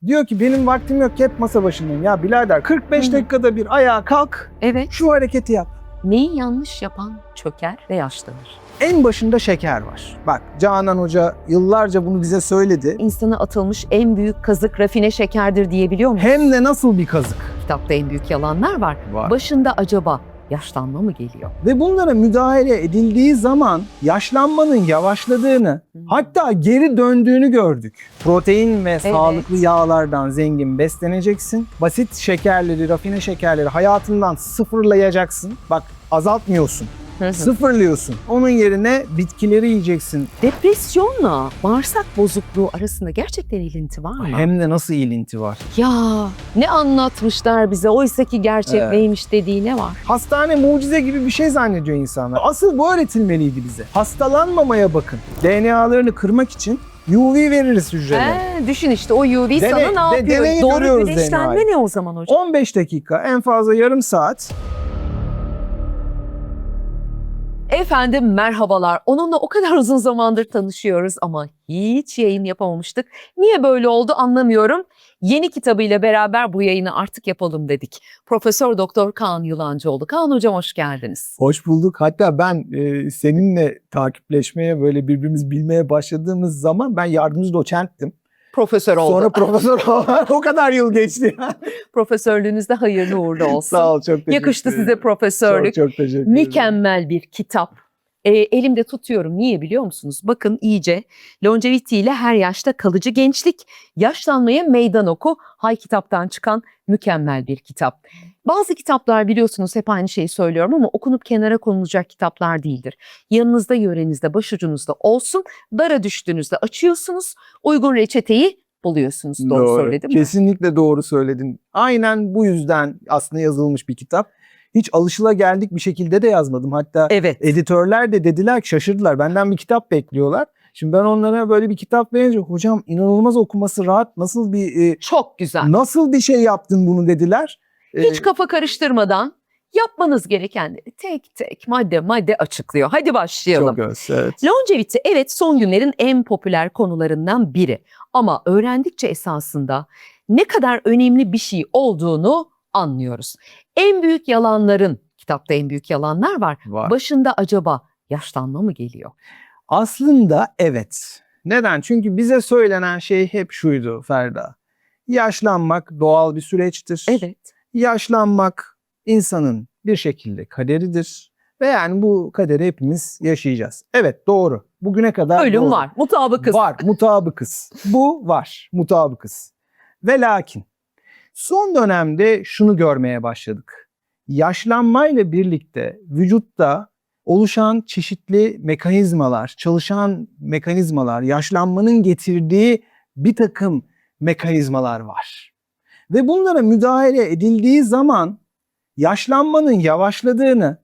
Diyor ki benim vaktim yok, hep masa başındayım. Ya birader 45 dakikada bir ayağa kalk, Evet. şu hareketi yap. Neyi yanlış yapan çöker ve yaşlanır. En başında şeker var. Bak Canan Hoca yıllarca bunu bize söyledi. İnsana atılmış en büyük kazık rafine şekerdir diyebiliyor muyuz? Hem de nasıl bir kazık Kitapta en büyük yalanlar var. var. Başında acaba yaşlanma mı geliyor? Ve bunlara müdahale edildiği zaman yaşlanmanın yavaşladığını, hatta geri döndüğünü gördük. Protein ve sağlıklı yağlardan zengin besleneceksin. Basit şekerleri, rafine şekerleri hayatından sıfırlayacaksın. Bak azaltmıyorsun. Sıfırlıyorsun. Onun yerine bitkileri yiyeceksin. Depresyonla bağırsak bozukluğu arasında gerçekten ilinti var mı? Hem de nasıl ilinti var. Ya ne anlatmışlar bize, oysa ki gerçek neymiş dediği ne var? Hastane mucize gibi bir şey zannediyor insanlar. Asıl bu öğretilmeliydi bize. Hastalanmamaya bakın. DNA'larını kırmak için UV veririz hücrelere. Düşün işte o UV sana ne yapıyor? deneyi Doğru görüyoruz güneşlenme DNA'yı. ne o zaman hocam? 15 dakika, en fazla yarım saat. Efendim merhabalar. Onunla o kadar uzun zamandır tanışıyoruz ama hiç yayın yapamamıştık. Niye böyle oldu anlamıyorum. Yeni kitabıyla beraber bu yayını artık yapalım dedik. Profesör Doktor Kaan Yılancıoğlu. Kaan hocam hoş geldiniz. Hoş bulduk. Hatta ben seninle takipleşmeye, böyle birbirimizi bilmeye başladığımız zaman ben yardımcı doçenttim. Profesör oldu. Sonra profesör o kadar yıl geçti. Profesörlüğünüzde hayırlı uğurlu olsun. Sağ ol, çok teşekkür Yakıştı ederim. size profesörlük. Çok teşekkür ederim. Mükemmel bir kitap. Elimde tutuyorum. Niye biliyor musunuz? Bakın iyice. Longevity ile her yaşta kalıcı gençlik, yaşlanmaya meydan oku. Hay kitaptan çıkan mükemmel bir kitap. Bazı kitaplar biliyorsunuz hep aynı şeyi söylüyorum ama okunup kenara konulacak kitaplar değildir. Yanınızda, yörenizde, başucunuzda olsun. Dara düştüğünüzde açıyorsunuz. Uygun reçeteyi buluyorsunuz. Doğru söyledim mi? Kesinlikle doğru söyledin. Aynen bu yüzden aslında yazılmış bir kitap. Hiç alışılageldik bir şekilde de yazmadım. Hatta editörler de dediler ki, şaşırdılar. Benden bir kitap bekliyorlar. Şimdi ben onlara böyle bir kitap verince, hocam inanılmaz okuması rahat, nasıl bir çok güzel. Nasıl bir şey yaptın bunu dediler. Hiç kafa karıştırmadan yapmanız gerekenleri tek tek madde madde açıklıyor. Hadi başlayalım. Çok öz, evet. Longevity evet son günlerin en popüler konularından biri. Ama öğrendikçe esasında ne kadar önemli bir şey olduğunu anlıyoruz. En büyük yalanların, kitapta en büyük yalanlar var. Başında acaba yaşlanma mı geliyor? Aslında evet. Neden? Çünkü bize söylenen şey hep şuydu Ferda. Yaşlanmak doğal bir süreçtir. Evet. Yaşlanmak insanın bir şekilde kaderidir. Ve yani bu kaderi hepimiz yaşayacağız. Evet doğru. Bugüne kadar ölüm doğru. var. Mutabıkız. Var. Mutabıkız. Bu var. Mutabıkız. Ve lakin son dönemde şunu görmeye başladık. Yaşlanmayla birlikte vücutta oluşan çeşitli mekanizmalar, çalışan mekanizmalar, yaşlanmanın getirdiği bir takım mekanizmalar var. Ve bunlara müdahale edildiği zaman yaşlanmanın yavaşladığını,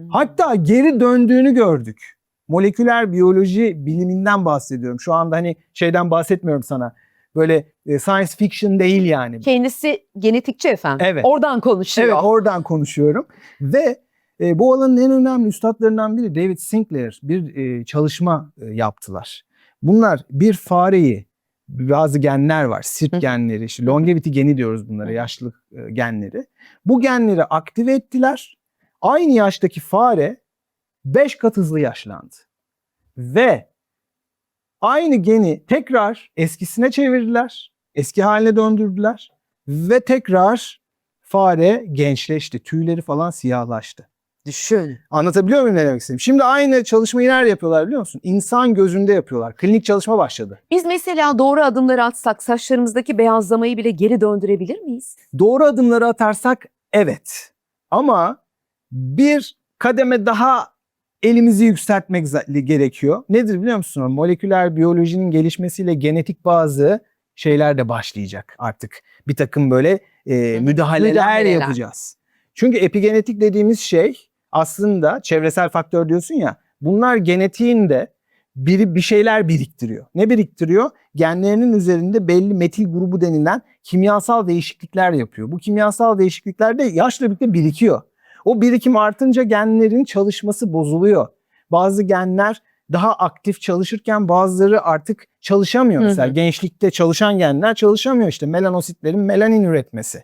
hatta geri döndüğünü gördük. Moleküler biyoloji biliminden bahsediyorum. Şu anda hani şeyden bahsetmiyorum sana. Böyle science fiction değil yani. Kendisi genetikçi efendim. Evet. Oradan konuşuyor. Evet, oradan konuşuyorum. Ve bu alanın en önemli üstadlarından biri David Sinclair bir çalışma yaptılar. Bunlar bir fareyi, bazı genler var, SIRT genleri, işte longevity geni diyoruz bunlara, yaşlılık genleri. Bu genleri aktive ettiler. Aynı yaştaki fare 5 kat hızlı yaşlandı. Ve aynı geni tekrar eskisine çevirdiler, eski haline döndürdüler ve tekrar fare gençleşti, tüyleri falan siyahlaştı. Düşün. Anlatabiliyor muyum ne demek istediğimi? Şimdi aynı çalışmayı nerede yapıyorlar biliyor musun? İnsan gözünde yapıyorlar. Klinik çalışma başladı. Biz mesela doğru adımları atsak saçlarımızdaki beyazlamayı bile geri döndürebilir miyiz? Doğru adımları atarsak evet. Ama bir kademe daha elimizi yükseltmek gerekiyor. Nedir biliyor musun? Moleküler biyolojinin gelişmesiyle genetik bazı şeyler de başlayacak artık. Bir takım böyle müdahaleler yapacağız. Çünkü epigenetik dediğimiz şey aslında çevresel faktör diyorsun ya, bunlar genetiğinde bir şeyler biriktiriyor. Ne biriktiriyor? Genlerinin üzerinde belli metil grubu denilen kimyasal değişiklikler yapıyor. Bu kimyasal değişiklikler de yaşla birlikte birikiyor. O birikim artınca genlerin çalışması bozuluyor. Bazı genler daha aktif çalışırken bazıları artık çalışamıyor. Hı hı. Mesela gençlikte çalışan genler çalışamıyor, işte melanositlerin melanin üretmesi.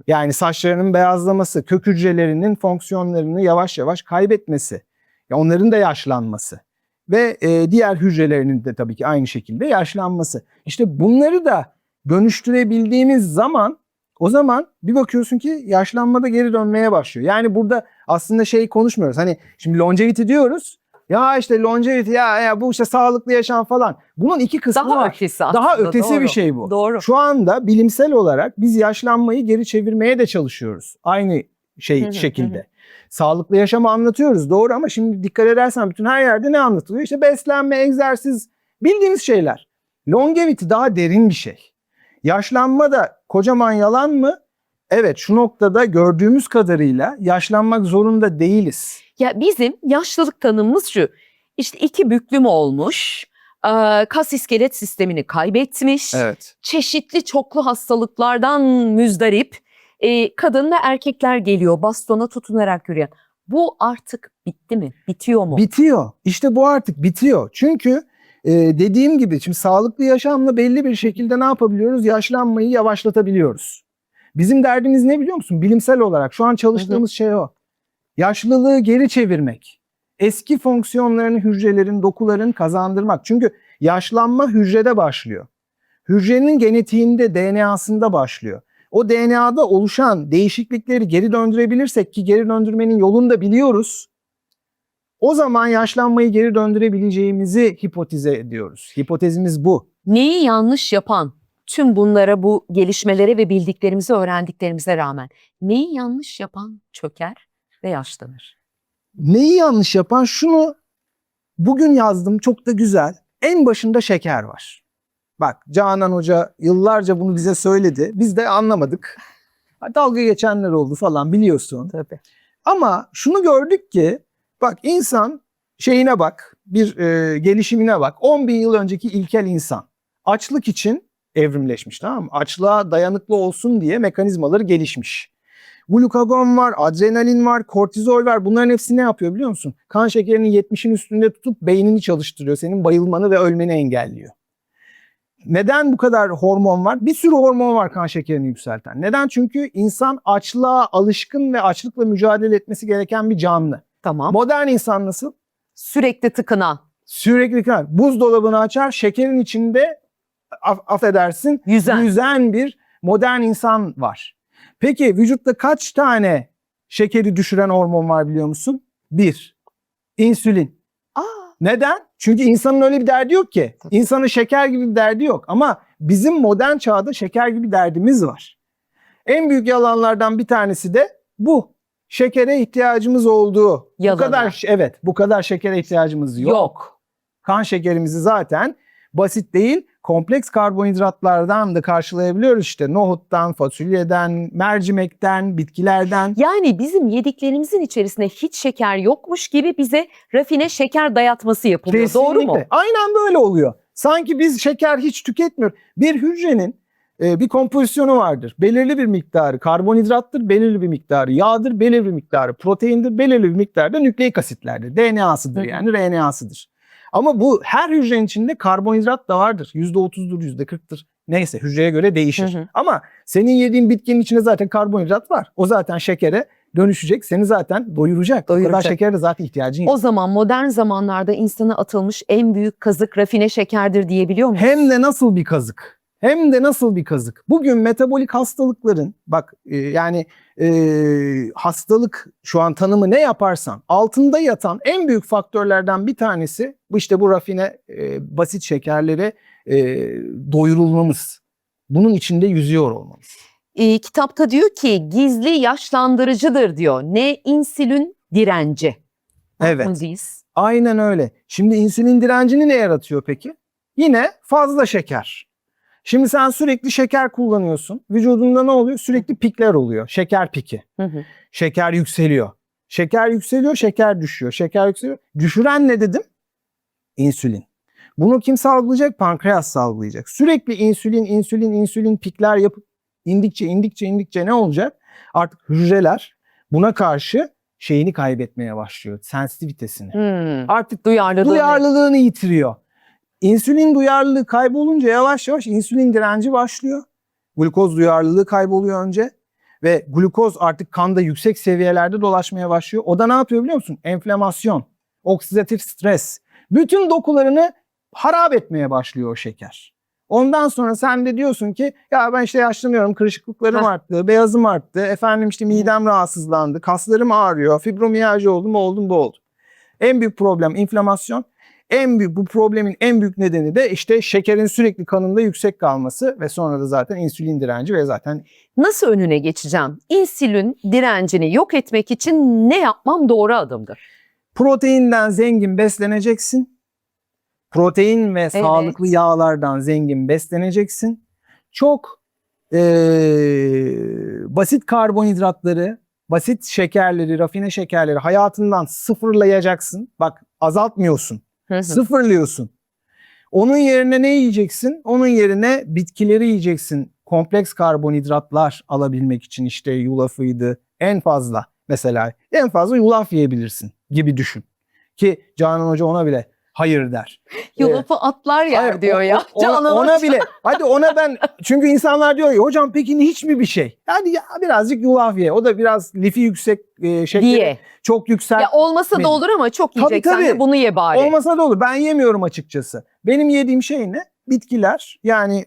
Yani saçlarının beyazlaması, kök hücrelerinin fonksiyonlarını yavaş yavaş kaybetmesi. Onların da yaşlanması. Ve diğer hücrelerinin de tabii ki aynı şekilde yaşlanması. İşte bunları da dönüştürebildiğimiz zaman, o zaman bir bakıyorsun ki yaşlanmada geri dönmeye başlıyor. Yani burada aslında şey konuşmuyoruz. Hani şimdi longevity diyoruz. Ya işte longevity ya bu işte sağlıklı yaşam falan. Bunun iki kısmı Daha var. ötesi aslında. Daha ötesi doğru. bir şey bu. Doğru. Şu anda bilimsel olarak biz yaşlanmayı geri çevirmeye de çalışıyoruz. Aynı şekilde. Sağlıklı yaşamı anlatıyoruz doğru, ama şimdi dikkat edersen bütün her yerde ne anlatılıyor? İşte beslenme, egzersiz, bildiğimiz şeyler. Longevity daha derin bir şey. Yaşlanma da kocaman yalan mı? Evet, şu noktada gördüğümüz kadarıyla yaşlanmak zorunda değiliz. Ya bizim yaşlılık tanımımız şu. İşte 2 büklüm olmuş, kas iskelet sistemini kaybetmiş, Evet. çeşitli çoklu hastalıklardan müzdarip kadın ve erkekler geliyor bastona tutunarak yürüyen. Bu artık bitti mi? Bitiyor mu? Bitiyor. İşte bu artık bitiyor. Çünkü dediğim gibi şimdi sağlıklı yaşamla belli bir şekilde ne yapabiliyoruz? Yaşlanmayı yavaşlatabiliyoruz. Bizim derdimiz ne biliyor musun? Bilimsel olarak şu an çalıştığımız şey o. Yaşlılığı geri çevirmek. Eski fonksiyonlarını hücrelerin, dokuların kazandırmak. Çünkü yaşlanma hücrede başlıyor. Hücrenin genetiğinde, DNA'sında başlıyor. O DNA'da oluşan değişiklikleri geri döndürebilirsek, ki geri döndürmenin yolunu da biliyoruz, o zaman yaşlanmayı geri döndürebileceğimizi hipoteze ediyoruz. Hipotezimiz bu. Neyi yanlış yapan tüm bunlara, bu gelişmelere ve bildiklerimizi öğrendiklerimize rağmen neyi yanlış yapan çöker ve yaşlanır? Neyi yanlış yapan? Şunu bugün yazdım, çok da güzel. En başında şeker var. Bak, Canan Hoca yıllarca bunu bize söyledi. Biz de anlamadık. Dalga geçenler oldu falan, biliyorsun. Tabii. Ama şunu gördük ki bak, insan şeyine bak, bir gelişimine bak. 10 bin yıl önceki ilkel insan açlık için evrimleşmiş, tamam mı? Açlığa dayanıklı olsun diye mekanizmaları gelişmiş. Glukagon var, adrenalin var, kortizol var. Bunların hepsi ne yapıyor biliyor musun? Kan şekerini 70'in üstünde tutup beynini çalıştırıyor. Senin bayılmanı ve ölmeni engelliyor. Neden bu kadar hormon var? Bir sürü hormon var kan şekerini yükselten. Neden? Çünkü insan açlığa alışkın ve açlıkla mücadele etmesi gereken bir canlı. Tamam. Modern insan nasıl? Sürekli tıkınan. Sürekli buzdolabını açar, şekerin içinde affedersin yüzen bir modern insan var. Peki vücutta kaç tane şekeri düşüren hormon var biliyor musun? 1. İnsülin. Neden? Çünkü insanın öyle bir derdi yok ki. İnsanın şeker gibi bir derdi yok. Ama bizim modern çağda şeker gibi derdimiz var. En büyük yalanlardan bir tanesi de bu. Şekere ihtiyacımız olduğu. Yalana. Bu kadar şekere ihtiyacımız yok. Kan şekerimizi zaten basit değil, kompleks karbonhidratlardan da karşılayabiliyoruz işte. Nohuttan, fasulyeden, mercimekten, bitkilerden. Yani bizim yediklerimizin içerisinde hiç şeker yokmuş gibi bize rafine şeker dayatması yapılıyor. Kesinlikle. Doğru mu? Aynen böyle oluyor. Sanki biz şeker hiç tüketmiyoruz. Bir hücrenin bir kompozisyonu vardır. Belirli bir miktarı karbonhidrattır, belirli bir miktarı yağdır, belirli bir miktarı proteindir, belirli bir miktarı da nükleik asitlerdir. DNA'sıdır yani, RNA'sıdır. Ama bu her hücrenin içinde karbonhidrat da vardır. %30'dur, %40'tır. Neyse, hücreye göre değişir. Ama senin yediğin bitkinin içinde zaten karbonhidrat var. O zaten şekere dönüşecek, seni zaten doyuracak. O kadar şekere de zaten ihtiyacın yok. O zaman modern zamanlarda insana atılmış en büyük kazık rafine şekerdir diyebiliyor muyuz? Hem de nasıl bir kazık. Hem de nasıl bir kazık. Bugün metabolik hastalıkların, bak hastalık şu an tanımı ne yaparsan, altında yatan en büyük faktörlerden bir tanesi bu rafine basit şekerlere doyurulmamız. Bunun içinde yüzüyor olmamız. Kitapta diyor ki gizli yaşlandırıcıdır diyor. Ne insülin direnci. Evet. Aynen öyle. Şimdi insülin direncini ne yaratıyor peki? Yine fazla şeker. Şimdi sen sürekli şeker kullanıyorsun. Vücudunda ne oluyor? Sürekli pikler oluyor. Şeker piki. Şeker yükseliyor. Şeker yükseliyor, şeker düşüyor. Şeker yükseliyor. Düşüren ne dedim? İnsülin. Bunu kim salgılayacak? Pankreas salgılayacak. Sürekli insülin pikler yapıp indikçe ne olacak? Artık hücreler buna karşı şeyini kaybetmeye başlıyor. Sensitivitesini. Artık Duyarlılığını. duyarlılığını yitiriyor. İnsülin duyarlılığı kaybolunca yavaş yavaş insülin direnci başlıyor. Glukoz duyarlılığı kayboluyor önce. Ve glukoz artık kanda yüksek seviyelerde dolaşmaya başlıyor. O da ne yapıyor biliyor musun? Enflamasyon, oksidatif stres. Bütün dokularını harap etmeye başlıyor o şeker. Ondan sonra sen de diyorsun ki ya ben işte yaşlanıyorum, kırışıklıklarım arttı, beyazım arttı, efendim işte midem rahatsızlandı, kaslarım ağrıyor, fibromiyalji oldum bu oldu. En büyük problem inflamasyon. Bu problemin en büyük nedeni de işte şekerin sürekli kanında yüksek kalması ve sonra da zaten insülin direnci ve zaten Nasıl önüne geçeceğim? İnsülin direncini yok etmek için ne yapmam doğru adımdır? proteinden zengin besleneceksin. Protein ve sağlıklı yağlardan zengin besleneceksin. Çok basit karbonhidratları, basit şekerleri, rafine şekerleri hayatından sıfırlayacaksın. Bak azaltmıyorsun, sıfırlıyorsun. Onun yerine ne yiyeceksin? Onun yerine bitkileri yiyeceksin. Kompleks karbonhidratlar alabilmek için işte yulafıydı. En fazla yulaf yiyebilirsin gibi düşün. Ki Canan Hoca ona bile hayır der. Yulafı atlar yer Hayır, diyor ya. ona bile. Hadi ona ben çünkü insanlar diyor ya hocam peki hiç mi bir şey? Hadi ya birazcık yulaf ye. O da biraz lifi yüksek şekeri diye. çok yüksek. Ya olmasa da olur ama çok yiyeceksen de bunu ye bari. Olmasa da olur. Ben yemiyorum açıkçası. Benim yediğim şey ne? Bitkiler yani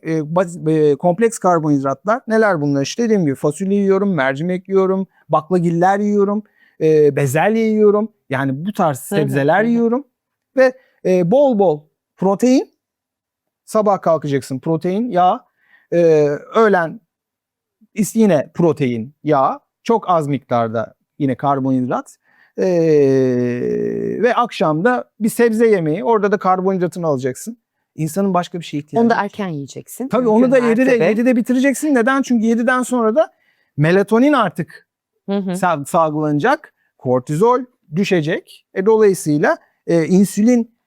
kompleks karbonhidratlar. Neler bunlar işte dediğim gibi fasulye yiyorum, mercimek yiyorum, baklagiller yiyorum, bezelye yiyorum. Yani bu tarz sebzeler yiyorum ve bol bol protein. Sabah kalkacaksın protein, yağ. Öğlen yine protein, yağ. Çok az miktarda yine karbonhidrat. Ve akşamda bir sebze yemeği. Orada da karbonhidratını alacaksın. İnsanın başka bir şeye ihtiyacı Onu da yok. erken yiyeceksin. Tabii Mümkün onu da mertebe. 7'de bitireceksin. Neden? Çünkü 7'den sonra da melatonin artık salgılanacak. Kortizol düşecek. Dolayısıyla insülin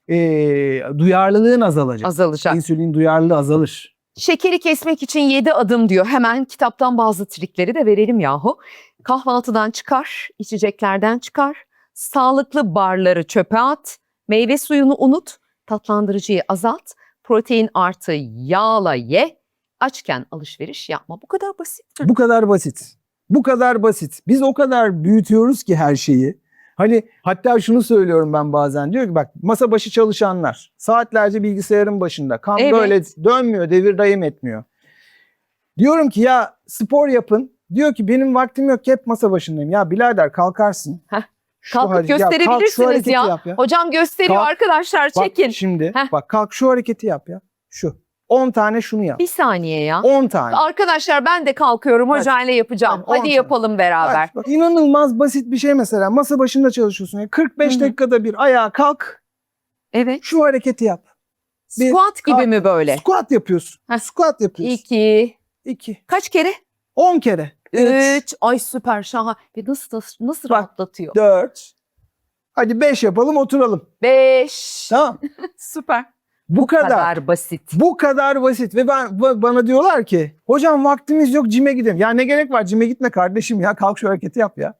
duyarlılığın azalacak. Azalacak. İnsülin duyarlılığı azalır. Şekeri kesmek için 7 adım diyor. Hemen kitaptan bazı trikleri de verelim yahu. Kahvaltıdan çıkar, içeceklerden çıkar, sağlıklı barları çöpe at, meyve suyunu unut, tatlandırıcıyı azalt, protein artı yağla ye, açken alışveriş yapma. Bu kadar basittir. Bu kadar basit. Bu kadar basit. Biz o kadar büyütüyoruz ki her şeyi. Hani hatta şunu söylüyorum ben bazen, diyor ki bak masa başı çalışanlar saatlerce bilgisayarın başında, kan böyle dönmüyor, devir daim etmiyor. Diyorum ki ya spor yapın. Diyor ki benim vaktim yok, hep masa başındayım. Ya birader kalkarsın. Kalkıp gösterebilirsiniz ya. Hocam gösteriyor arkadaşlar, çekin. Bak şimdi bak kalk şu hareketi yap ya. Şu 10 tane şunu yap. Bir saniye ya. 10 tane. Arkadaşlar ben de kalkıyorum, hocayla yapacağım. Hadi yapalım beraber. Bak, inanılmaz basit bir şey mesela. Masa başında çalışıyorsun. 45 dakikada bir ayağa kalk. Evet. Şu hareketi yap. Squat gibi mi böyle? Squat yapıyorsun. Squat yapıyorsun. 2. Kaç kere? 10 kere. 3. Ay süper, şahane. Ve nasıl rahatlatıyor? 4. Hadi 5 yapalım, oturalım. 5. Tamam. Süper. Bu kadar basit. Bu kadar basit ve bana diyorlar ki hocam vaktimiz yok, cime gidelim. Ya ne gerek var, cime gitme kardeşim ya, kalk şu hareketi yap ya.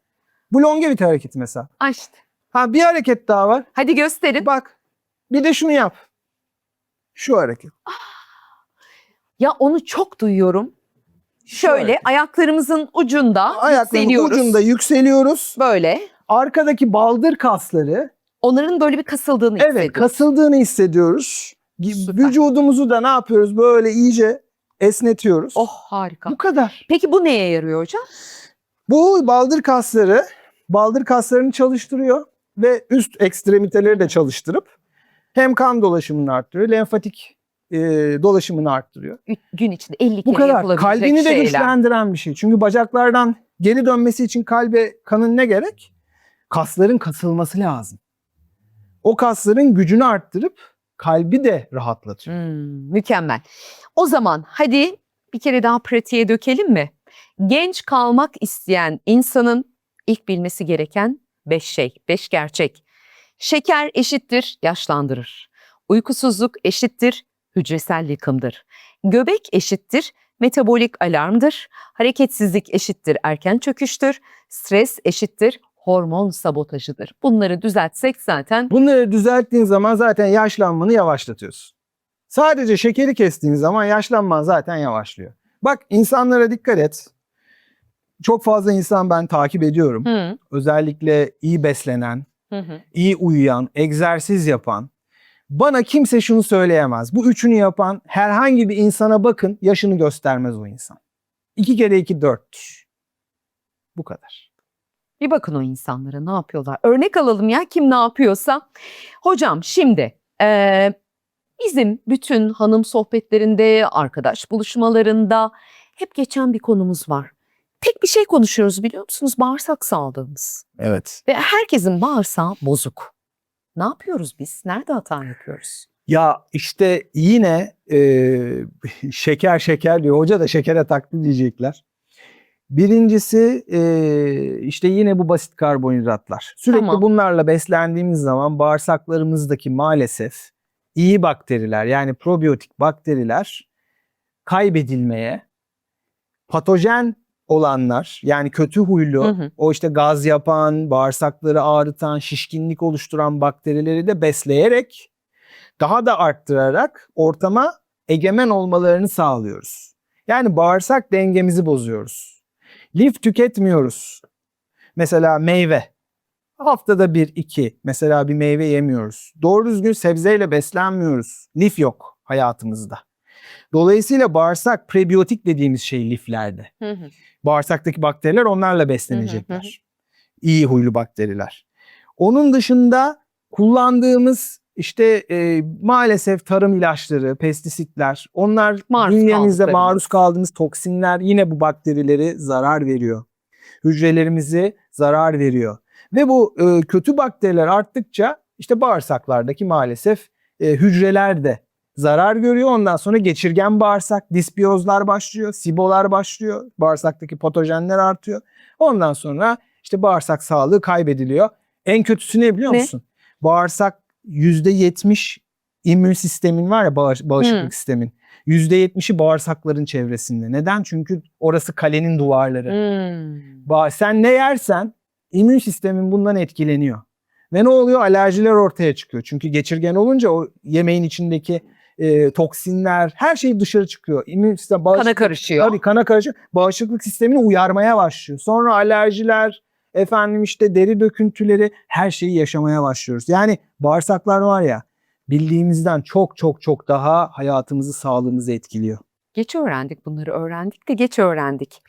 Bu longevity hareketi mesela. İşte. Bir hareket daha var. Hadi gösterin. Bak bir de şunu yap. Şu hareket. Ya onu çok duyuyorum. Şöyle ayaklarımızın ucunda yükseliyoruz. Böyle. Arkadaki baldır kasları. Onların böyle bir kasıldığını hissediyoruz. Evet, kasıldığını hissediyoruz. Süper. Vücudumuzu da ne yapıyoruz? Böyle iyice esnetiyoruz. Oh harika. Bu kadar. Peki bu neye yarıyor hocam? Bu baldır kaslarını çalıştırıyor ve üst ekstremiteleri de çalıştırıp hem kan dolaşımını arttırıyor, lenfatik dolaşımını arttırıyor. Gün içinde 50 Bu kere kadar. yapılabilecek Kalbini şeyler. de güçlendiren bir şey. Çünkü bacaklardan geri dönmesi için kalbe kanın ne gerek? Kasların kasılması lazım. O kasların gücünü arttırıp kalbi de rahatlatıyor. Mükemmel. O zaman hadi bir kere daha pratiğe dökelim mi? Genç kalmak isteyen insanın ilk bilmesi gereken 5 şey, 5 gerçek. Şeker eşittir yaşlandırır. Uykusuzluk eşittir hücresel yıkımdır. Göbek eşittir metabolik alarmdır. Hareketsizlik eşittir erken çöküştür. Stres eşittir hormon sabotajıdır. Bunları düzeltsek zaten Bunları düzelttiğin zaman zaten yaşlanmanı yavaşlatıyorsun. Sadece şekeri kestiğin zaman yaşlanman zaten yavaşlıyor. Bak insanlara dikkat et. Çok fazla insan ben takip ediyorum. Hı. Özellikle iyi beslenen, Hı hı. iyi uyuyan, egzersiz yapan. Bana kimse şunu söyleyemez. Bu üçünü yapan herhangi bir insana bakın, yaşını göstermez o insan. 2 kere 2 4'tür. Bu kadar. Bir bakın o insanlara ne yapıyorlar. Örnek alalım ya kim ne yapıyorsa. Hocam şimdi bizim bütün hanım sohbetlerinde, arkadaş buluşmalarında hep geçen bir konumuz var. Tek bir şey konuşuyoruz biliyor musunuz? Bağırsak sağlığımız. Evet. Ve herkesin bağırsağı bozuk. Ne yapıyoruz biz? Nerede hata yapıyoruz? Ya işte yine şeker şeker diyor. Hoca da şekere taktı diyecekler. Birincisi işte yine bu basit karbonhidratlar. Sürekli Tamam. bunlarla beslendiğimiz zaman bağırsaklarımızdaki maalesef iyi bakteriler yani probiyotik bakteriler kaybedilmeye, patojen olanlar yani kötü huylu, Hı hı. o işte gaz yapan, bağırsakları ağrıtan, şişkinlik oluşturan bakterileri de besleyerek daha da arttırarak ortama egemen olmalarını sağlıyoruz. Yani bağırsak dengemizi bozuyoruz. Lif tüketmiyoruz. Mesela meyve. Haftada 1-2 mesela bir meyve yemiyoruz. Doğru düzgün sebzeyle beslenmiyoruz. Lif yok hayatımızda. Dolayısıyla bağırsak prebiyotik dediğimiz şey liflerde. Hı hı. Bağırsaktaki bakteriler onlarla Hı hı, beslenecekler. İyi huylu bakteriler. Onun dışında kullandığımız işte maalesef tarım ilaçları, pestisitler, onlar bünyemizde maruz kaldığımız toksinler yine bu bakterileri zarar veriyor. Hücrelerimizi zarar veriyor. Ve bu kötü bakteriler arttıkça işte bağırsaklardaki maalesef hücreler de zarar görüyor. Ondan sonra geçirgen bağırsak, disbiyozlar başlıyor, SIBO'lar başlıyor. Bağırsaktaki patojenler artıyor. Ondan sonra işte bağırsak sağlığı kaybediliyor. En kötüsü ne biliyor musun? Bağırsak %70 immün sistemin var ya bağışıklık sistemin. %70'i bağırsakların çevresinde. Neden? Çünkü orası kalenin duvarları. Sen ne yersen immün sistemin bundan etkileniyor. Ve ne oluyor? Alerjiler ortaya çıkıyor. Çünkü geçirgen olunca o yemeğin içindeki toksinler her şey dışarı çıkıyor. İmmün sistem Kana karışıyor. Tabii kana karışıyor. Bağışıklık sistemini uyarmaya başlıyor. Sonra alerjiler, efendim işte deri döküntüleri her şeyi yaşamaya başlıyoruz. Yani bağırsaklar var ya bildiğimizden çok çok çok daha hayatımızı, sağlığımızı etkiliyor. Geç öğrendik bunları öğrendik de geç öğrendik.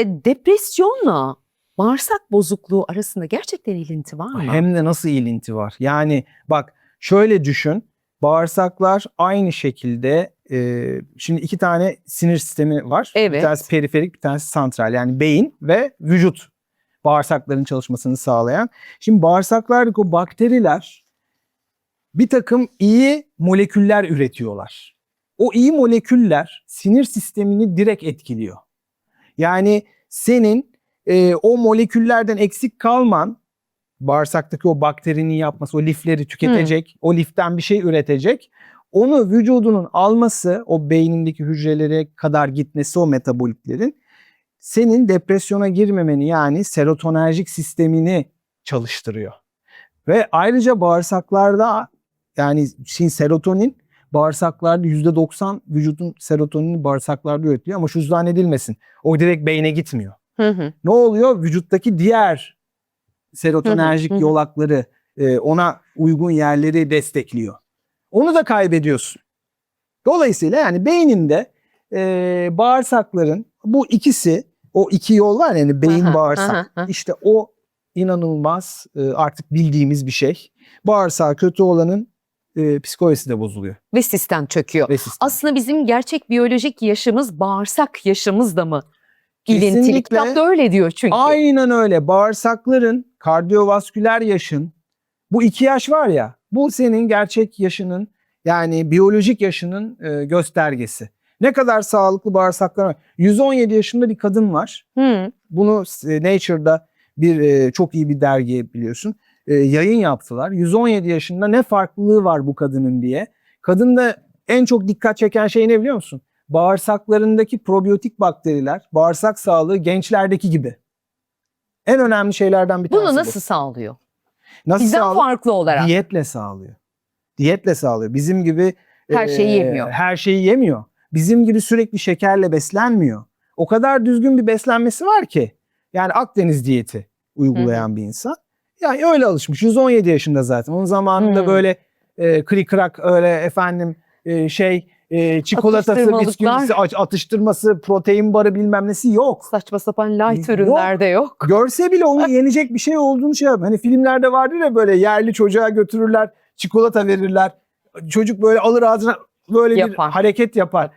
Depresyonla bağırsak bozukluğu arasında gerçekten ilinti var mı? Hem de nasıl ilinti var. Yani bak şöyle düşün. Bağırsaklar aynı şekilde şimdi 2 tane sinir sistemi var. Evet. Bir tanesi periferik, bir tanesi santral. Yani beyin ve vücut bağırsakların çalışmasını sağlayan. Şimdi bağırsaklardaki o bakteriler bir takım iyi moleküller üretiyorlar. O iyi moleküller sinir sistemini direkt etkiliyor. Yani senin o moleküllerden eksik kalman bağırsaktaki o bakterinin yapması, o lifleri tüketecek, o liften bir şey üretecek. Onu vücudunun alması, o beynindeki hücrelere kadar gitmesi o metabolitlerin senin depresyona girmemeni yani serotonerjik sistemini çalıştırıyor. Ve ayrıca bağırsaklarda yani serotonin bağırsaklarda %90 vücudun serotonini bağırsaklarda üretiyor ama şu zannedilmesin. O direkt beyne gitmiyor. Ne oluyor? Vücuttaki diğer serotonerjik yolakları ona uygun yerleri destekliyor. Onu da kaybediyorsun. Dolayısıyla yani beyninde bağırsakların bu ikisi o iki yol var yani beyin bağırsak işte o inanılmaz artık bildiğimiz bir şey. Bağırsağı kötü olanın psikolojisi de bozuluyor. Ve sistem çöküyor. Aslında bizim gerçek biyolojik yaşımız bağırsak yaşımızla mı ilintili? Kesinlikle. Kitapta öyle diyor çünkü. Aynen öyle. Bağırsakların, kardiyovasküler yaşın, bu 2 yaş var ya, bu senin gerçek yaşının yani biyolojik yaşının göstergesi. Ne kadar sağlıklı bağırsaklar var. 117 yaşında bir kadın var. Bunu Nature'da bir çok iyi bir dergi biliyorsun. Yayın yaptılar. 117 yaşında ne farklılığı var bu kadının diye. Kadında en çok dikkat çeken şey ne biliyor musun? Bağırsaklarındaki probiyotik bakteriler, bağırsak sağlığı gençlerdeki gibi. En önemli şeylerden bir tanesi Bunu bu. nasıl sağlıyor? Nasıl Bizden sağlıyor? farklı olarak. Diyetle sağlıyor. Diyetle sağlıyor. Bizim gibi Her şeyi yemiyor. Her şeyi yemiyor. Bizim gibi sürekli şekerle beslenmiyor. O kadar düzgün bir beslenmesi var ki. Yani Akdeniz diyeti uygulayan bir insan. Yani öyle alışmış. 117 yaşında zaten. Onun zamanında böyle kırık öyle efendim çikolatası, Atıştırmalıklar. bisküvisi, atıştırması, protein barı bilmem nesi yok. Saçma sapan light Yok. ürünler de yok. Görse bile onun yenecek bir şey olduğunu şey yapıyor. Hani filmlerde vardır ya, böyle yerli çocuğa götürürler, çikolata verirler. Çocuk böyle alır ağzına, böyle Yapar. bir hareket yapar.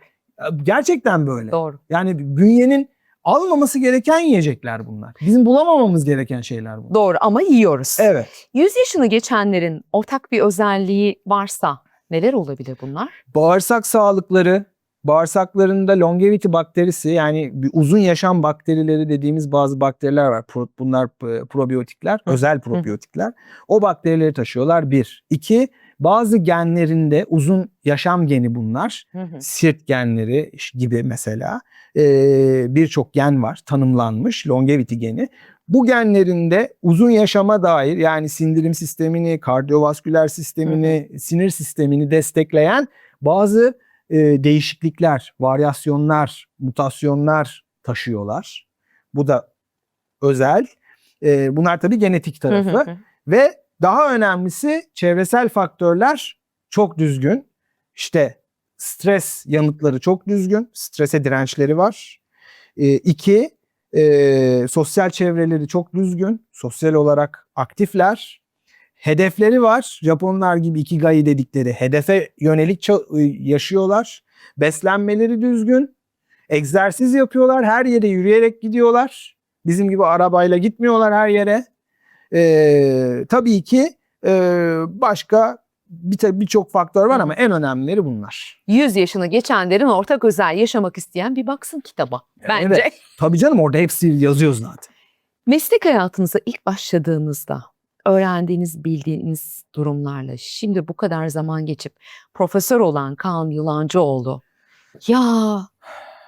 Gerçekten böyle. Doğru. Yani bünyenin almaması gereken yiyecekler bunlar. Bizim bulamamamız gereken şeyler bunlar. Doğru ama yiyoruz. Evet. 100 yaşını geçenlerin ortak bir özelliği varsa neler olabilir bunlar? Bağırsak sağlıkları, bağırsaklarında longevity bakterisi, yani bir uzun yaşam bakterileri dediğimiz bazı bakteriler var. Bunlar probiyotikler, özel probiyotikler. O bakterileri taşıyorlar, bir. İki, bazı genlerinde uzun yaşam geni bunlar. Sirt genleri gibi mesela birçok gen var, tanımlanmış longevity geni. Bu genlerinde uzun yaşama dair, yani sindirim sistemini, kardiyovasküler sistemini, sinir sistemini destekleyen bazı değişiklikler, varyasyonlar, mutasyonlar taşıyorlar. Bu da özel. Bunlar tabii genetik tarafı. Ve daha önemlisi, çevresel faktörler çok düzgün. İşte stres yanıtları çok düzgün. Strese dirençleri var. İki, sosyal çevreleri çok düzgün. Sosyal olarak aktifler. Hedefleri var. Japonlar gibi ikigai dedikleri hedefe yönelik yaşıyorlar. Beslenmeleri düzgün. Egzersiz yapıyorlar. Her yere yürüyerek gidiyorlar. Bizim gibi arabayla gitmiyorlar her yere. Tabii ki başka birçok faktör var ama en önemlileri bunlar. 100 yaşını geçenlerin ortak özel yaşamak isteyen bir baksın kitaba bence. Evet. Tabii canım, orada hepsi yazıyor zaten. Meslek hayatınıza ilk başladığınızda öğrendiğiniz, bildiğiniz durumlarla şimdi bu kadar zaman geçip profesör olan Kaan Yulancıoğlu, ya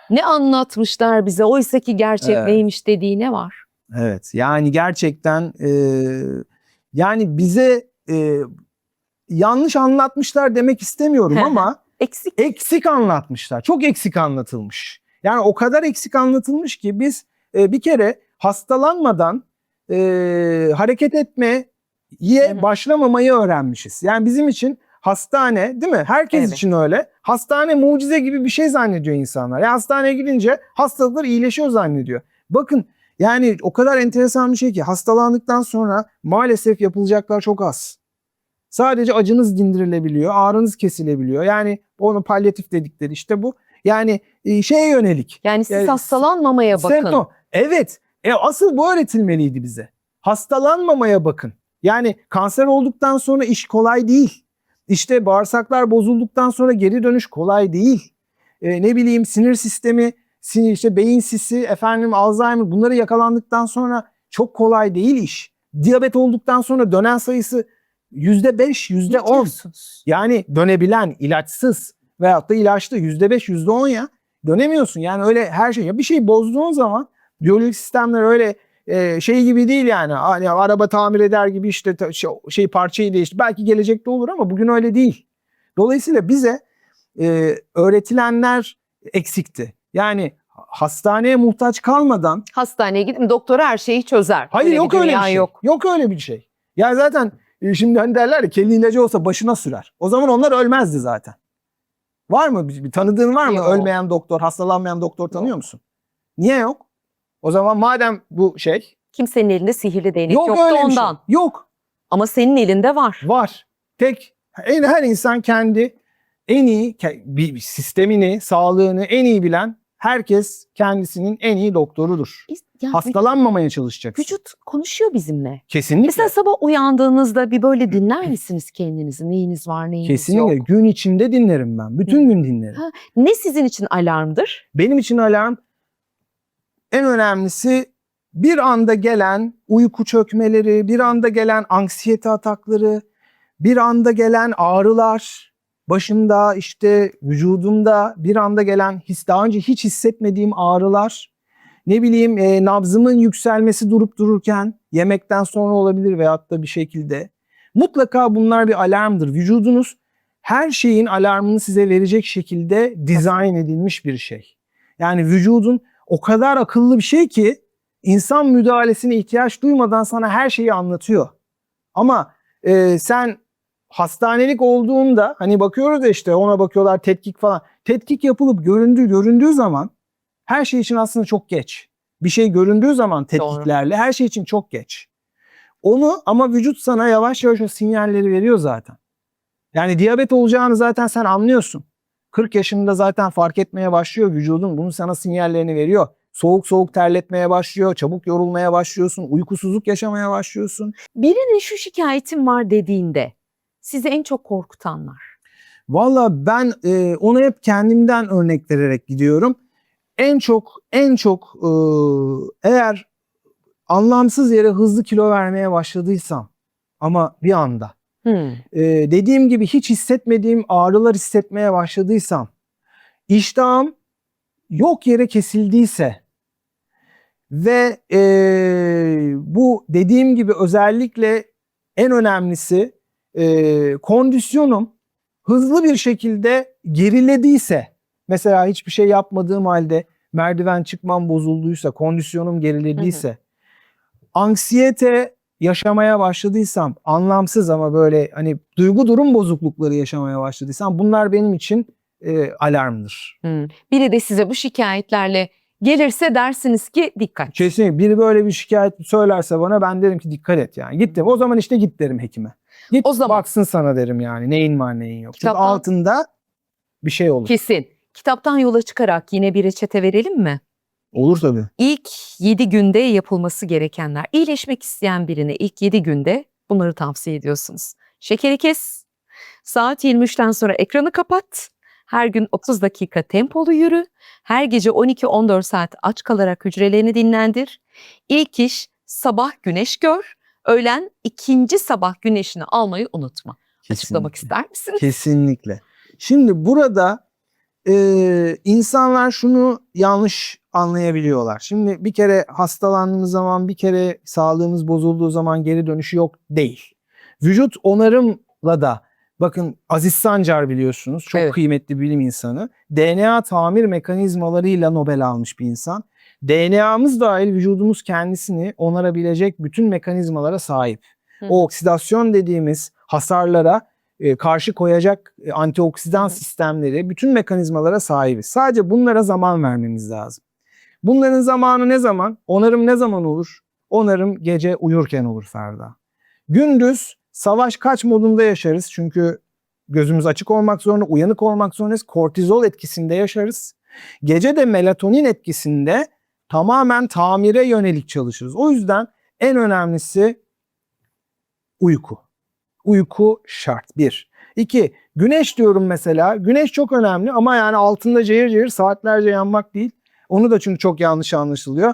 ne anlatmışlar bize, oysa ki gerçek neymiş dediği ne var? Evet, yani gerçekten yani bize yanlış anlatmışlar demek istemiyorum ama eksik anlatmışlar. Çok eksik anlatılmış. Yani o kadar eksik anlatılmış ki biz bir kere hastalanmadan hareket etmeye başlamamayı öğrenmişiz. Yani bizim için hastane, değil mi? Herkes için öyle. Hastane mucize gibi bir şey zannediyor insanlar. Yani hastaneye gidince hastalıklar iyileşiyor zannediyor. Bakın, yani o kadar enteresan bir şey ki hastalandıktan sonra maalesef yapılacaklar çok az. Sadece acınız dindirilebiliyor, ağrınız kesilebiliyor. Yani onu palyatif dedikleri işte bu. Yani şeye yönelik. Yani siz hastalanmamaya bakın. Evet. Asıl bu öğretilmeliydi bize. Hastalanmamaya bakın. Yani kanser olduktan sonra iş kolay değil. İşte bağırsaklar bozulduktan sonra geri dönüş kolay değil. Ne bileyim, sinir sistemi, işte beyin sisi, Alzheimer, bunları yakalandıktan sonra çok kolay değil iş. Diyabet olduktan sonra dönen sayısı %5, %10. Yani dönebilen, ilaçsız veyahut da ilaçlı %5, %10 ya. Dönemiyorsun. Yani öyle her şey. Ya bir şey bozduğun zaman biyolojik sistemler öyle şey gibi değil yani. Hani araba tamir eder gibi işte parçayı değiştir. Belki gelecekte olur ama bugün öyle değil. Dolayısıyla bize öğretilenler eksikti. Yani hastaneye muhtaç kalmadan. Hastaneye gidin, doktor her şeyi çözer. Hayır, yok öyle bir şey. Yok öyle bir şey. Ya zaten şimdi hani derler ya, keli ilacı olsa başına sürer. O zaman onlar ölmezdi zaten. Var mı? Bir tanıdığın var mı? Yok. Ölmeyen doktor, hastalanmayan doktor tanıyor musun? Niye yok? O zaman madem bu şey. Kimsenin elinde sihirli değnek Yok yoktu öyle bir ondan. şey. Yok. Ama senin elinde var. Var. Her insan kendi en iyi bir sistemini, sağlığını en iyi bilen herkes kendisinin en iyi doktorudur. Hastalanmamaya çalışacaksın. Vücut konuşuyor bizimle. Kesinlikle. Mesela sabah uyandığınızda bir böyle dinler misiniz kendinizi? Neyiniz var, neyiniz Kesinlikle. yok? Gün içinde dinlerim ben. Bütün gün dinlerim. Ne sizin için alarmdır? Benim için alarm, en önemlisi, bir anda gelen uyku çökmeleri, bir anda gelen anksiyete atakları, bir anda gelen ağrılar, başımda, işte vücudumda bir anda gelen daha önce hiç hissetmediğim ağrılar, ne bileyim nabzımın yükselmesi durup dururken yemekten sonra olabilir veyahut da bir şekilde. Mutlaka bunlar bir alarmdır. Vücudunuz her şeyin alarmını size verecek şekilde dizayn edilmiş bir şey. Yani vücudun o kadar akıllı bir şey ki insan müdahalesine ihtiyaç duymadan sana her şeyi anlatıyor. Ama sen hastanelik olduğunda hani bakıyoruz ya işte ona bakıyorlar tetkik falan. Tetkik yapılıp göründüğü zaman her şey için aslında çok geç. Bir şey göründüğü zaman tetkiklerle her şey için çok geç. Onu ama vücut sana yavaş yavaş o sinyalleri veriyor zaten. Yani diyabet olacağını zaten sen anlıyorsun. 40 yaşında zaten fark etmeye başlıyor vücudun. Bunun sana sinyallerini veriyor. Soğuk soğuk terletmeye başlıyor. Çabuk yorulmaya başlıyorsun. Uykusuzluk yaşamaya başlıyorsun. Birinin şu şikayetim var dediğinde sizi en çok korkutanlar. Valla ben ona hep kendimden örnek vererek gidiyorum. En çok eğer anlamsız yere hızlı kilo vermeye başladıysam ama bir anda dediğim gibi hiç hissetmediğim ağrılar hissetmeye başladıysam, iştahım yok yere kesildiyse ve bu dediğim gibi özellikle en önemlisi kondisyonum hızlı bir şekilde gerilediyse, mesela hiçbir şey yapmadığım halde merdiven çıkmam bozulduysa, kondisyonum gerilediyse, anksiyete yaşamaya başladıysam, anlamsız ama böyle hani duygu durum bozuklukları yaşamaya başladıysam bunlar benim için alarmdır. Biri de size bu şikayetlerle gelirse dersiniz ki dikkat. Kesinlikle biri böyle bir şikayet söylerse bana ben derim ki dikkat et yani. Gittim. O zaman işte git derim hekime. Git O zaman baksın sana derim yani neyin var neyin yok. Çünkü Kitaptan- altında bir şey olur. kesin. Kitaptan yola çıkarak yine bir reçete verelim mi? Olur tabii. İlk 7 günde yapılması gerekenler. İyileşmek isteyen birine ilk 7 günde bunları tavsiye ediyorsunuz. Şekeri kes. Saat 23'ten sonra ekranı kapat. Her gün 30 dakika tempolu yürü. Her gece 12-14 saat aç kalarak hücrelerini dinlendir. İlk iş sabah güneş gör. Öğlen ikinci sabah güneşini almayı unutma. Açıklamak ister misiniz? Kesinlikle. Şimdi burada insanlar şunu yanlış anlayabiliyorlar. Şimdi bir kere hastalandığımız zaman, bir kere sağlığımız bozulduğu zaman geri dönüşü yok değil. Vücut onarımla da, bakın Aziz Sancar biliyorsunuz çok Evet. kıymetli bilim insanı. DNA tamir mekanizmalarıyla Nobel almış bir insan. DNA'mız dahil vücudumuz kendisini onarabilecek bütün mekanizmalara sahip. O oksidasyon dediğimiz hasarlara karşı koyacak antioksidan sistemleri, bütün mekanizmalara sahibiz. Sadece bunlara zaman vermemiz lazım. Bunların zamanı ne zaman? Onarım ne zaman olur? Onarım gece uyurken olur Ferda. Gündüz savaş kaç modunda yaşarız? Çünkü gözümüz açık olmak zorunda, uyanık olmak zorundayız. Kortizol etkisinde yaşarız. Gece de melatonin etkisinde tamamen tamire yönelik çalışırız. O yüzden en önemlisi uyku. Uyku şart. 1. 2. Güneş diyorum mesela. Güneş çok önemli ama yani altında cayır cayır saatlerce yanmak değil. Onu da çünkü çok yanlış anlaşılıyor.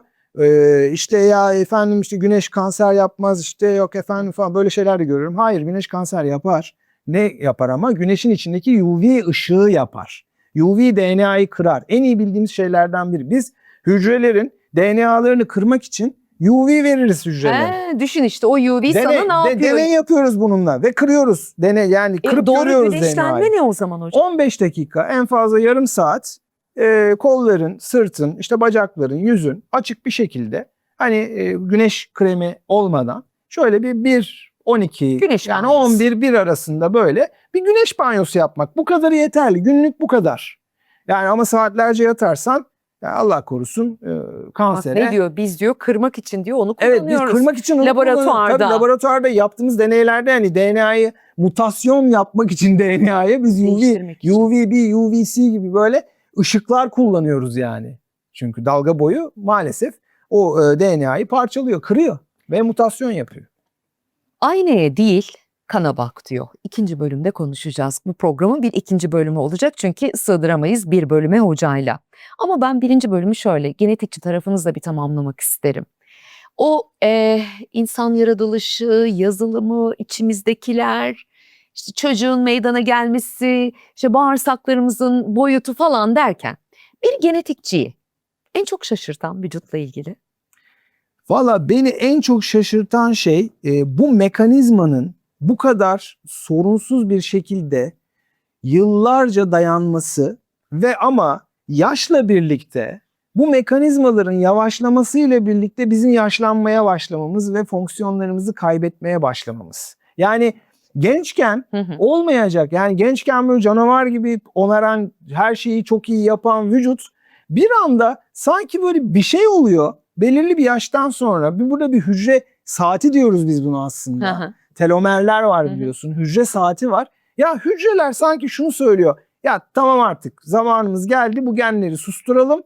İşte ya efendim işte güneş kanser yapmaz işte yok efendim falan böyle şeyler de görüyorum. Hayır, güneş kanser yapar. Ne yapar ama? Güneşin içindeki UV ışığı yapar. UV DNA'yı kırar. En iyi bildiğimiz şeylerden biri. Biz hücrelerin DNA'larını kırmak için UV veririz hücrelere. Düşün işte o UV sana ne yapıyor? Deney yapıyoruz bununla ve kırıyoruz. Yani kırıp Doğru görüyoruz güneşlenme DNA'yı. ne o zaman hocam? 15 dakika, en fazla yarım saat kolların, sırtın, işte bacakların, yüzün açık bir şekilde hani güneş kremi olmadan şöyle bir 12 Güneş yani banyosu. 11 arasında böyle bir güneş banyosu yapmak. Bu kadarı yeterli. Günlük bu kadar. Yani ama saatlerce yatarsan ya Allah korusun Bak kansere. ne diyor? Biz diyor kırmak için diyor onu Evet, kullanıyoruz. biz kırmak için onu Laboratuvarda. kullanıyoruz. Tabii laboratuvarda yaptığımız deneylerde hani DNA'yı mutasyon yapmak için DNA'ya biz Değiştirmek için. UVB, UVC gibi böyle ışıklar kullanıyoruz yani. Çünkü dalga boyu maalesef o DNA'yı parçalıyor, kırıyor ve mutasyon yapıyor. Aynaya değil kana bak diyor. İkinci bölümde konuşacağız. Bu programın bir ikinci bölümü olacak çünkü sığdıramayız bir bölüme hocayla. Ama ben birinci bölümü şöyle genetikçi tarafınızla bir tamamlamak isterim. O insan yaratılışı, yazılımı, içimizdekiler, işte çocuğun meydana gelmesi, işte bağırsaklarımızın boyutu falan derken bir genetikçiyi En çok şaşırtan vücutla ilgili. Valla beni en çok şaşırtan şey bu mekanizmanın bu kadar sorunsuz bir şekilde yıllarca dayanması ve ama yaşla birlikte bu mekanizmaların yavaşlaması ile birlikte bizim yaşlanmaya başlamamız ve fonksiyonlarımızı kaybetmeye başlamamız. Yani gençken olmayacak, yani gençken böyle canavar gibi onaran, her şeyi çok iyi yapan vücut bir anda sanki böyle bir şey oluyor. Belirli bir yaştan sonra burada bir hücre saati diyoruz biz buna aslında. Telomerler var biliyorsun. Hücre saati var. Ya hücreler sanki şunu söylüyor. Ya tamam, artık zamanımız geldi, bu genleri susturalım.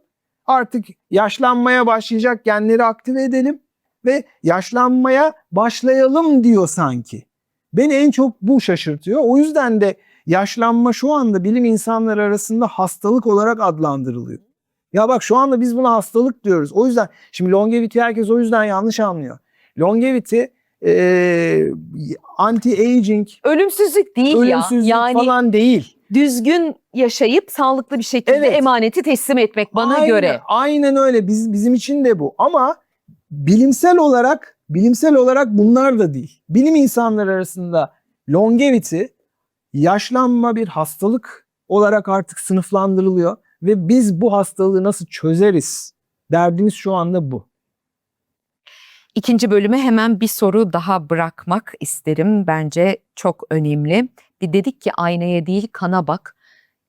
Artık yaşlanmaya başlayacak genleri aktive edelim ve yaşlanmaya başlayalım diyor sanki. Beni en çok bu şaşırtıyor. O yüzden de yaşlanma şu anda bilim insanları arasında hastalık olarak adlandırılıyor. Ya bak, şu anda biz buna hastalık diyoruz. O yüzden şimdi longevity herkes o yüzden yanlış anlıyor. Longevity anti-aging, Ölümsüzlük değil ölümsüzlük yani falan değil. düzgün yaşayıp sağlıklı bir şekilde Evet. emaneti teslim etmek bana Aynen, göre. Aynen öyle. Bizim için de bu. Ama bilimsel olarak bunlar da değil. Bilim insanları arasında longevity, yaşlanma bir hastalık olarak artık sınıflandırılıyor ve biz bu hastalığı nasıl çözeriz? Derdimiz şu anda bu. İkinci bölüme hemen bir soru daha bırakmak isterim. Bence çok önemli. Bir dedik ki aynaya değil kana bak.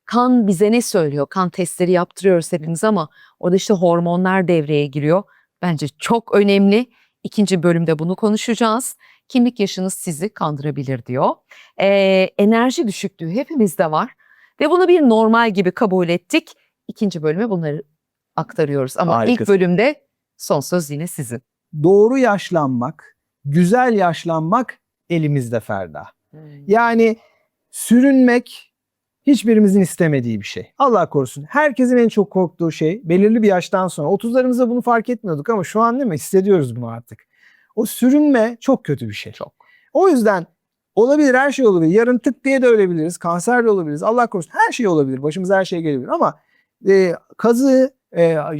Kan bize ne söylüyor? Kan testleri yaptırıyoruz hepimiz ama orada işte hormonlar devreye giriyor. Bence çok önemli. İkinci bölümde bunu konuşacağız. Kimlik yaşınız sizi kandırabilir diyor. Enerji düşüklüğü hepimizde var. Ve bunu bir normal gibi kabul ettik. İkinci bölüme bunları aktarıyoruz. Ama Harikasın. ilk bölümde son söz yine sizin. Doğru yaşlanmak, güzel yaşlanmak elimizde Ferda. Yani sürünmek hiçbirimizin istemediği bir şey. Allah korusun. Herkesin en çok korktuğu şey belirli bir yaştan sonra. 30'larımızda bunu fark etmiyorduk ama şu an değil mi? Hissediyoruz bunu artık. O sürünme çok kötü bir şey. Çok. O yüzden olabilir, her şey olabilir. Yarın tık diye de ölebiliriz. Kanser de olabiliriz. Allah korusun. Her şey olabilir. Başımıza her şey gelebilir ama kazığı,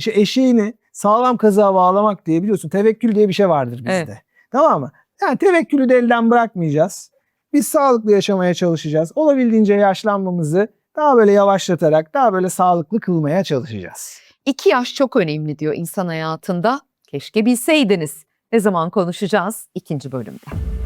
eşeğini sağlam kazığa bağlamak diye, biliyorsun, tevekkül diye bir şey vardır bizde. Evet. Tamam mı? Yani tevekkülü de elden bırakmayacağız. Biz sağlıklı yaşamaya çalışacağız. Olabildiğince yaşlanmamızı daha böyle yavaşlatarak, daha böyle sağlıklı kılmaya çalışacağız. 2 yaş çok önemli diyor insan hayatında. Keşke bilseydiniz. Ne zaman konuşacağız? İkinci bölümde.